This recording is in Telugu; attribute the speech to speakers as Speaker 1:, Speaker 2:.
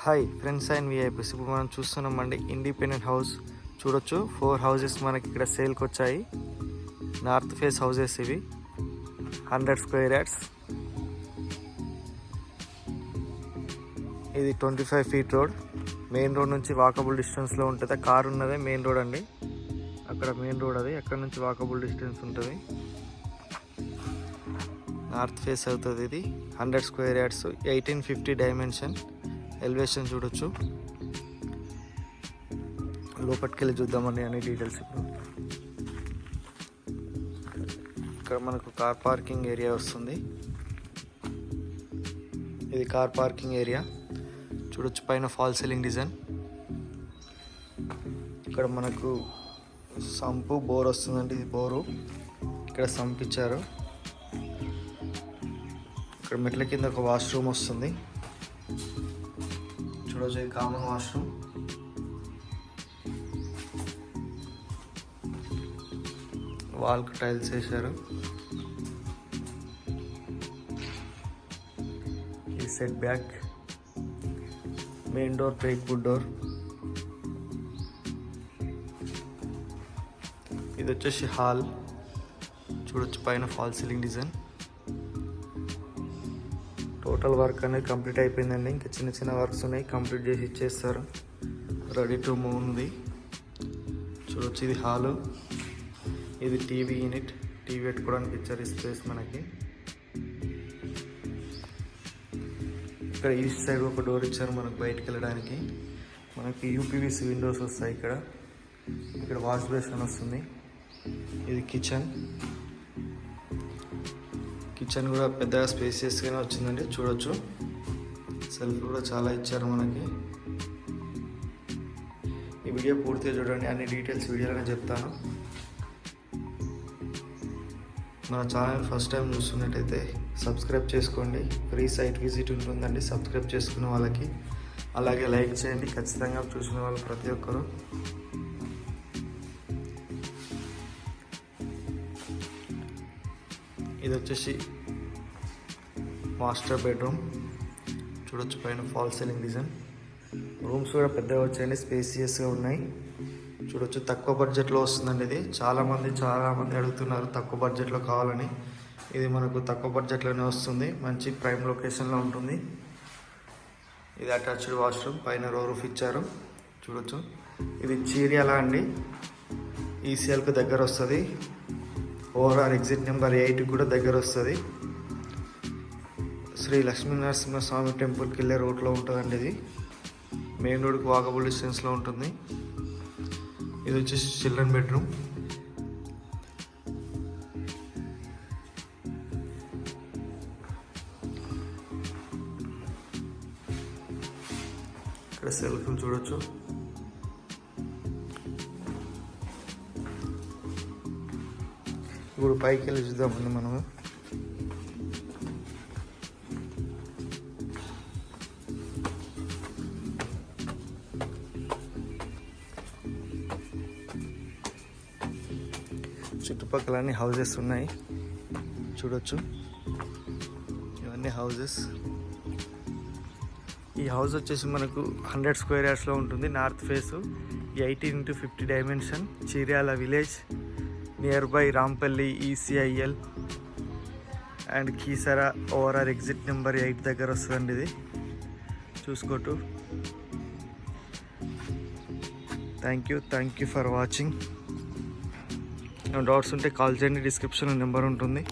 Speaker 1: Hi friends and VIPs. ఇప్పుడు మనం చూస్తున్నామండి ఇండిపెండెంట్ హౌస్. చూడొచ్చు 4 హౌసెస్ మనకి ఇక్కడ సేల్కి వచ్చాయి. నార్త్ ఫేస్ హౌసెస్ ఇవి, 100 స్క్వేర్ యార్డ్స్. ఇది 25 ఫీట్ రోడ్. మెయిన్ రోడ్ నుంచి వాకబుల్ డిస్టెన్స్లో ఉంటుంది. కార్ ఉన్నదే మెయిన్ రోడ్ అండి, అక్కడ మెయిన్ రోడ్ అది, అక్కడ నుంచి వాకబుల్ డిస్టెన్స్ ఉంటుంది. నార్త్ ఫేస్ అవుతుంది. ఇది 100 స్క్వేర్ యార్డ్స్, 1850 డైమెన్షన్. ఎలివేషన్ చూడొచ్చు. లోపలికి వెళ్ళి చూద్దామండి అన్ని డీటెయిల్స్. ఇప్పుడు ఇక్కడ మనకు కార్ పార్కింగ్ ఏరియా వస్తుంది. ఇది కార్ పార్కింగ్ ఏరియా చూడొచ్చు. పైన ఫాల్ సీలింగ్ డిజైన్. ఇక్కడ మనకు సంపు బోర్ వస్తుందండి. ఇది బోరు. ఇక్కడ సంప్ ఇచ్చారు. ఇక్కడ మెట్ల కింద ఒక వాష్రూమ్ వస్తుంది. చూడొచ్చు, ఇది కామన్ వాష్రూమ్. వాల్కి టైల్స్ వేశారు. ఇది set back. Main door teakwood door. ఇది వచ్చేసి హాల్. చూడొచ్చు, పైన fall ceiling design. Total work అనేది కంప్లీట్ అయిపోయిందండి. ఇంకా చిన్న చిన్న వర్క్స్ ఉన్నాయి, కంప్లీట్ చేసి ఇచ్చేస్తారు. రెడీ టు మూవ్ ఉంది. చూడొచ్చు, ఇది హాలు. ఇది టీవీ యూనిట్. టీవీ పెట్టుకోవడానికి ఇచ్చారు స్పేస్ మనకి. ఇక్కడ ఈస్ట్ సైడ్ ఒక డోర్ ఇచ్చారు మనకు బయటకు వెళ్ళడానికి. మనకి యూపీవీసీ విండోస్ వస్తాయి. ఇక్కడ వాష్ బేసిన్ వస్తుంది. ఇది కిచెన్. కిచెన్ కూడా పెద్దగా స్పేసియస్గానే వచ్చిందండి. చూడొచ్చు, సెల్ఫ్ కూడా చాలా ఇచ్చారు మనకి. ఈ వీడియో పూర్తిగా చూడండి, అన్ని డీటెయిల్స్ వీడియోలోనే చెప్తాను. మన ఛానల్ ఫస్ట్ టైం చూస్తున్నట్టయితే సబ్స్క్రైబ్ చేసుకోండి. ఫ్రీ సైట్ విజిట్ ఉంటుందండి సబ్స్క్రైబ్ చేసుకున్న వాళ్ళకి. అలాగే లైక్ చేయండి ఖచ్చితంగా, చూసిన వాళ్ళు ప్రతి ఒక్కరు. ఇది వచ్చేసి మాస్టర్ బెడ్రూమ్. చూడొచ్చు, పైన ఫాల్ సీలింగ్ డిజైన్. రూమ్స్ కూడా పెద్దగా వచ్చాయండి, స్పేసియస్గా ఉన్నాయి. చూడొచ్చు, తక్కువ బడ్జెట్లో వస్తుందండి ఇది. చాలామంది అడుగుతున్నారు తక్కువ బడ్జెట్లో కావాలని. ఇది మనకు తక్కువ బడ్జెట్లోనే వస్తుంది. మంచి ప్రైమ్ లొకేషన్లో ఉంటుంది. ఇది అటాచ్డ్ వాష్రూమ్. పైన రూఫ్ ఇచ్చారు. చూడొచ్చు, ఇది చీర్యాల అండి. ఈసీఎల్కి దగ్గర వస్తుంది. ఓఆర్ఆర్ ఎగ్జిట్ నెంబర్ 8 కూడా దగ్గర వస్తుంది. శ్రీ లక్ష్మీనరసింహస్వామి టెంపుల్కి వెళ్ళే రోడ్లో ఉంటుందండి. ఇది మెయిన్ రోడ్కి వాకబుల్ డిస్టెన్స్లో ఉంటుంది. ఇది వచ్చేసి చిల్డ్రన్ బెడ్రూమ్. ఇక్కడ సెల్ఫ్లు చూడొచ్చు. ఇప్పుడు పైకి వెళ్ళి చూద్దామండి మనము. చుట్టుపక్కల అన్ని హౌజెస్ ఉన్నాయి. చూడొచ్చు, ఇవన్నీ హౌజెస్. ఈ హౌస్ వచ్చేసి మనకు 100 స్క్వేర్ యార్డ్స్లో ఉంటుంది. North face, 18x50 dimension. Cheeryala village, near by Rampally ECIL and Keesara ORR exit number 8 దగ్గర వస్తుందండి. ఇది చూసుకోటు. Thank you for watching. Doubts ఉంటే కాల్ చేయండి, డిస్క్రిప్షన్లో నెంబర్ ఉంటుంది.